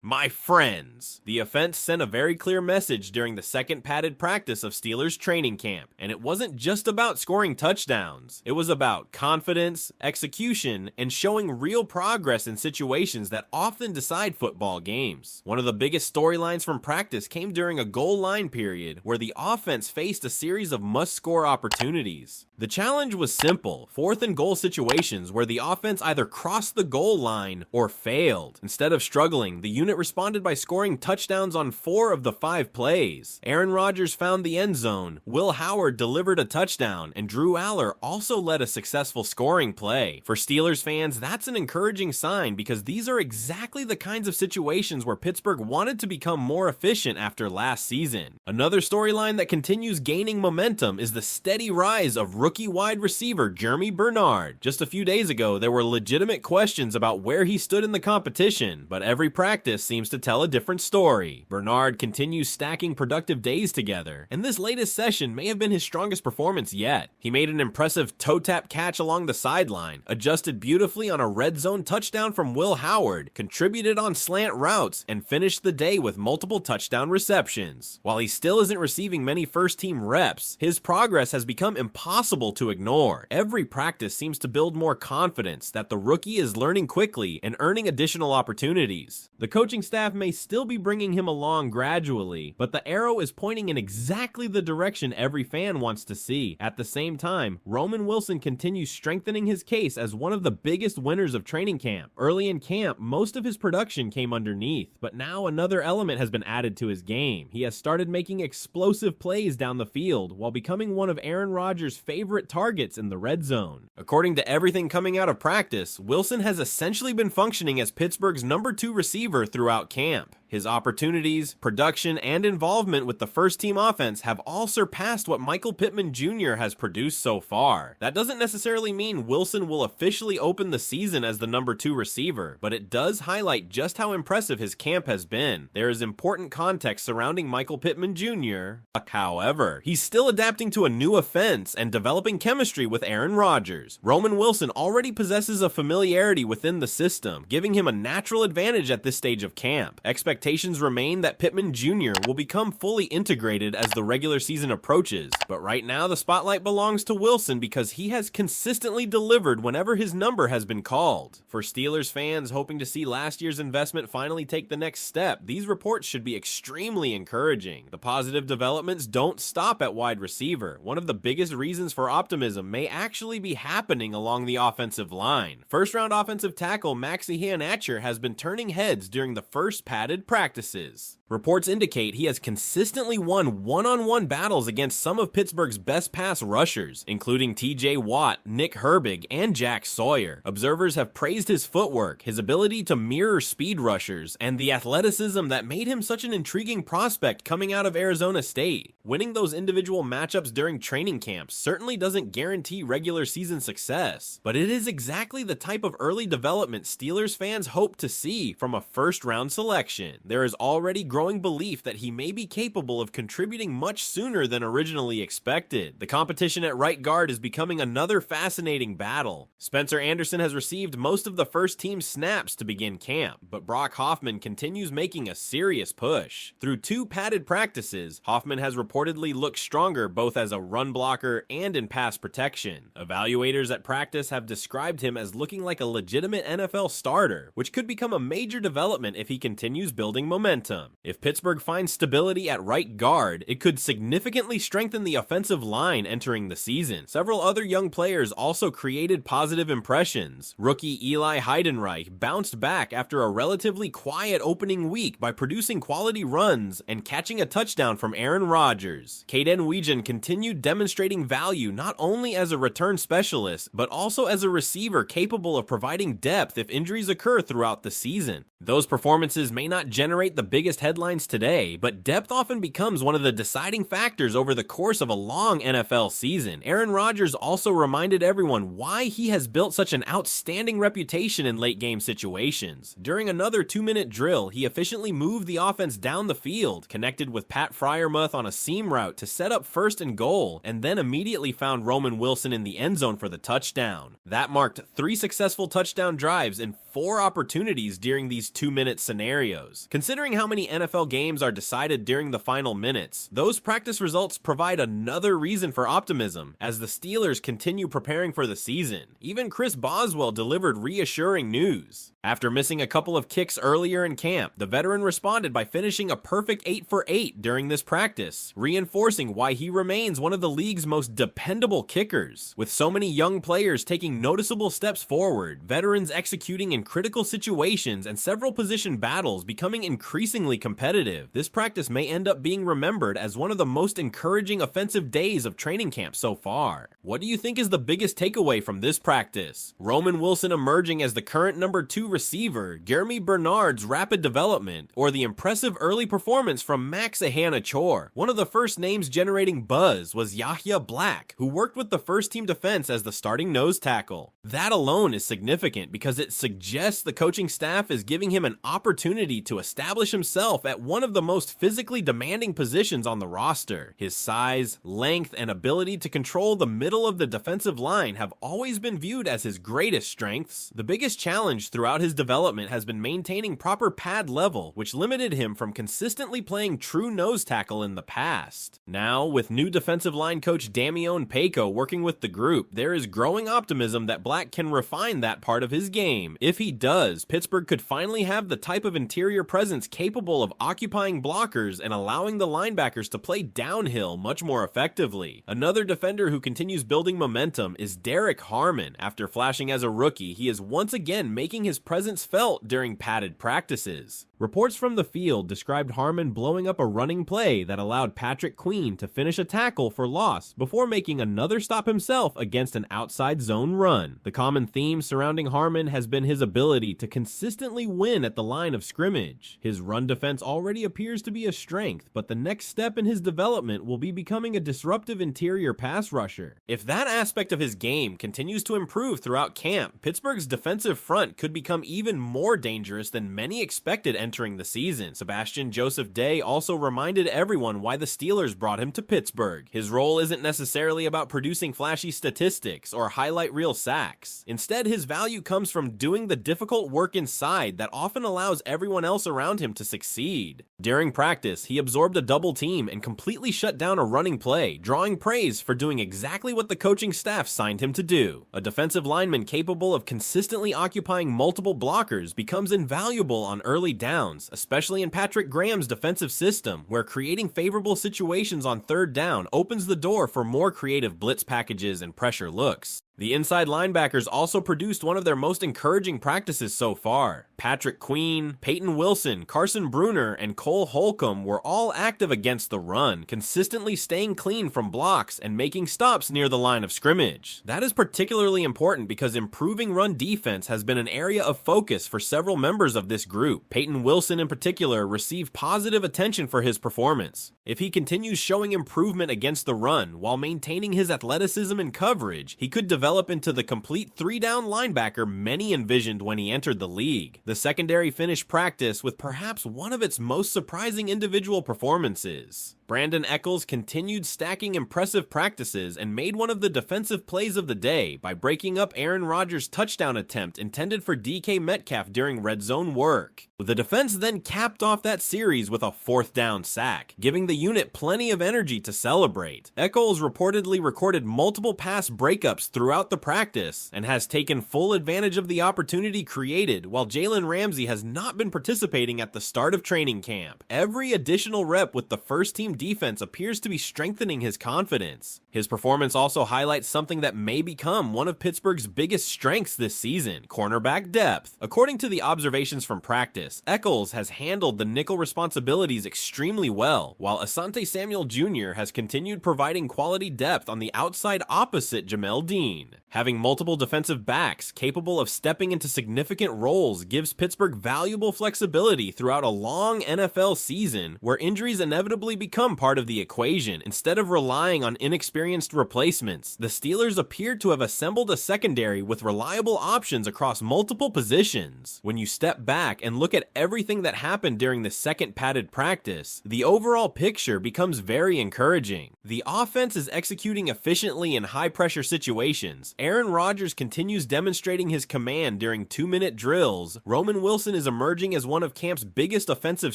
My friends, the offense sent a very clear message during the second padded practice of Steelers training camp, and it wasn't just about scoring touchdowns. It was about confidence, execution, and showing real progress in situations that often decide football games. One of the biggest storylines from practice came during a goal line period where the offense faced a series of must-score opportunities. The challenge was simple, 4th and goal situations where the offense either crossed the goal line or failed. Instead of struggling, the unit responded by scoring touchdowns on 4 of the 5 plays. Aaron Rodgers found the end zone, Will Howard delivered a touchdown, and Drew Allar also led a successful scoring play. For Steelers fans, that's an encouraging sign because these are exactly the kinds of situations where Pittsburgh wanted to become more efficient after last season. Another storyline that continues gaining momentum is the steady rise of rookie wide receiver Jeremy Bernard. Just a few days ago, there were legitimate questions about where he stood in the competition, but every practice seems to tell a different story. Bernard continues stacking productive days together, and this latest session may have been his strongest performance yet. He made an impressive toe-tap catch along the sideline, adjusted beautifully on a red zone touchdown from Will Howard, contributed on slant routes, and finished the day with multiple touchdown receptions. While he still isn't receiving many first-team reps, his progress has become impossible to ignore. Every practice seems to build more confidence that the rookie is learning quickly and earning additional opportunities. The coaching staff may still be bringing him along gradually, but the arrow is pointing in exactly the direction every fan wants to see. At the same time, Roman Wilson continues strengthening his case as one of the biggest winners of training camp. Early in camp, most of his production came underneath, but now another element has been added to his game. He has started making explosive plays down the field while becoming one of Aaron Rodgers' favorite targets in the red zone. According to everything coming out of practice, Wilson has essentially been functioning as Pittsburgh's number 2 receiver throughout camp. His opportunities, production, and involvement with the first-team offense have all surpassed what Michael Pittman Jr. has produced so far. That doesn't necessarily mean Wilson will officially open the season as the number 2 receiver, but it does highlight just how impressive his camp has been. There is important context surrounding Michael Pittman Jr. However, he's still adapting to a new offense and developing chemistry with Aaron Rodgers. Roman Wilson already possesses a familiarity within the system, giving him a natural advantage at this stage of camp. Expectations remain that Pittman Jr. will become fully integrated as the regular season approaches, but right now the spotlight belongs to Wilson because he has consistently delivered whenever his number has been called. For Steelers fans hoping to see last year's investment finally take the next step, these reports should be extremely encouraging. The positive developments don't stop at wide receiver. One of the biggest reasons for optimism may actually be happening along the offensive line. First-round offensive tackle Maxi Hanatcher has been turning heads during the first padded practices. Reports indicate he has consistently won one-on-one battles against some of Pittsburgh's best pass rushers, including TJ Watt, Nick Herbig, and Jack Sawyer. Observers have praised his footwork, his ability to mirror speed rushers, and the athleticism that made him such an intriguing prospect coming out of Arizona State. Winning those individual matchups during training camp certainly doesn't guarantee regular season success, but it is exactly the type of early development Steelers fans hope to see from a first-round selection. There is already growing belief that he may be capable of contributing much sooner than originally expected. The competition at right guard is becoming another fascinating battle. Spencer Anderson has received most of the first team snaps to begin camp, but Brock Hoffman continues making a serious push. Through 2 padded practices, Hoffman has reportedly looked stronger both as a run blocker and in pass protection. Evaluators at practice have described him as looking like a legitimate NFL starter, which could become a major development if he continues building momentum. If Pittsburgh finds stability at right guard, it could significantly strengthen the offensive line entering the season. Several other young players also created positive impressions. Rookie Eli Heidenreich bounced back after a relatively quiet opening week by producing quality runs and catching a touchdown from Aaron Rodgers. Caden Weegan continued demonstrating value not only as a return specialist, but also as a receiver capable of providing depth if injuries occur throughout the season. Those performances may not generate the biggest headlines today, but depth often becomes one of the deciding factors over the course of a long NFL season. Aaron Rodgers also reminded everyone why he has built such an outstanding reputation in late game situations. During another 2-minute drill, he efficiently moved the offense down the field, connected with Pat Freiermuth on a seam route to set up 1st and goal, and then immediately found Roman Wilson in the end zone for the touchdown. That marked 3 successful touchdown drives in 4 opportunities during these 2-minute scenarios. Considering how many NFL games are decided during the final minutes, those practice results provide another reason for optimism as the Steelers continue preparing for the season. Even Chris Boswell delivered reassuring news. After missing a couple of kicks earlier in camp, the veteran responded by finishing a perfect 8 for 8 during this practice, reinforcing why he remains one of the league's most dependable kickers. With so many young players taking noticeable steps forward, veterans executing in critical situations, and several position battles becoming increasingly competitive, this practice may end up being remembered as one of the most encouraging offensive days of training camp so far. What do you think is the biggest takeaway from this practice? Roman Wilson emerging as the current number 2 receiver, Jeremy Bernard's rapid development, or the impressive early performance from Max Ahana-Chor? One of the first names generating buzz was Yahya Black, who worked with the first team defense as the starting nose tackle. That alone is significant because it suggests the coaching staff is giving him an opportunity to establish himself at one of the most physically demanding positions on the roster. His size, length, and ability to control the middle of the defensive line have always been viewed as his greatest strengths. The biggest challenge throughout his development has been maintaining proper pad level, which limited him from consistently playing true nose tackle in the past. Now, with new defensive line coach Damione Paco working with the group, there is growing optimism that Black can refine that part of his game. If he does, Pittsburgh could finally have the type of interior presence capable of occupying blockers and allowing the linebackers to play downhill much more effectively. Another defender who continues building momentum is Derek Harmon. After flashing as a rookie, he is once again making his presence felt during padded practices. Reports from the field described Harmon blowing up a running play that allowed Patrick Queen to finish a tackle for loss before making another stop himself against an outside zone run. The common theme surrounding Harmon has been his ability to consistently win at the line of scrimmage. His run defense already appears to be a strength, but the next step in his development will be becoming a disruptive interior pass rusher. If that aspect of his game continues to improve throughout camp, Pittsburgh's defensive front could become even more dangerous than many expected entering the season. Sebastian Joseph Day also reminded everyone why the Steelers brought him to Pittsburgh. His role isn't necessarily about producing flashy statistics or highlight reel sacks. Instead, his value comes from doing the difficult work inside that often allows everyone else around him to succeed. During practice, he absorbed a double team and completely shut down a running play, drawing praise for doing exactly what the coaching staff signed him to do. A defensive lineman capable of consistently occupying multiple blockers becomes invaluable on early downs, especially in Patrick Graham's defensive system, where creating favorable situations on third down opens the door for more creative blitz packages and pressure looks. The inside linebackers also produced one of their most encouraging practices so far. Patrick Queen, Peyton Wilson, Carson Bruner, and Cole Holcomb were all active against the run, consistently staying clean from blocks and making stops near the line of scrimmage. That is particularly important because improving run defense has been an area of focus for several members of this group. Peyton Wilson in particular received positive attention for his performance. If he continues showing improvement against the run while maintaining his athleticism and coverage, he could develop into the complete 3-down linebacker many envisioned when he entered the league. The secondary finished practice with perhaps one of its most surprising individual performances. Brandon Echols continued stacking impressive practices and made one of the defensive plays of the day by breaking up Aaron Rodgers' touchdown attempt intended for DK Metcalf during red zone work. The defense then capped off that series with a 4th down sack, giving the unit plenty of energy to celebrate. Echols reportedly recorded multiple pass breakups throughout the practice and has taken full advantage of the opportunity created, while Jalen Ramsey has not been participating at the start of training camp. Every additional rep with the first team defense appears to be strengthening his confidence. His performance also highlights something that may become one of Pittsburgh's biggest strengths this season: cornerback depth. According to the observations from practice, Echols has handled the nickel responsibilities extremely well, while Asante Samuel Jr. has continued providing quality depth on the outside opposite Jamel Dean. Having multiple defensive backs capable of stepping into significant roles gives Pittsburgh valuable flexibility throughout a long NFL season where injuries inevitably become become part of the equation instead of relying on inexperienced replacements. The Steelers appeared to have assembled a secondary with reliable options across multiple positions. When you step back and look at everything that happened during the second padded practice, the overall picture becomes very encouraging. The offense is executing efficiently in high-pressure situations. Aaron Rodgers continues demonstrating his command during 2-minute drills. Roman Wilson is emerging as one of camp's biggest offensive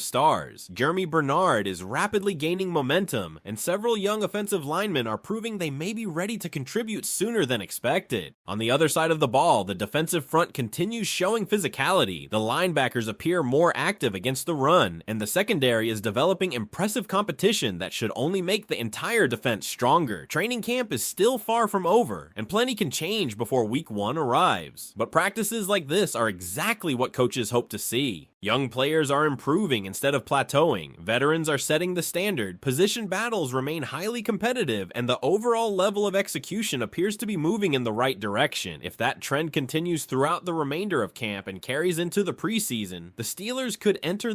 stars. Jeremy Bernard is rapidly gaining momentum, and several young offensive linemen are proving they may be ready to contribute sooner than expected. On the other side of the ball, the defensive front continues showing physicality. The linebackers appear more active against the run, and the secondary is developing impressive competition that should only make the entire defense stronger. Training camp is still far from over, and plenty can change before week 1 arrives. But practices like this are exactly what coaches hope to see. Young players are improving instead of plateauing. Veterans are setting the standard. Position battles remain highly competitive, and the overall level of execution appears to be moving in the right direction. If that trend continues throughout the remainder of camp and carries into the preseason, the Steelers could enter the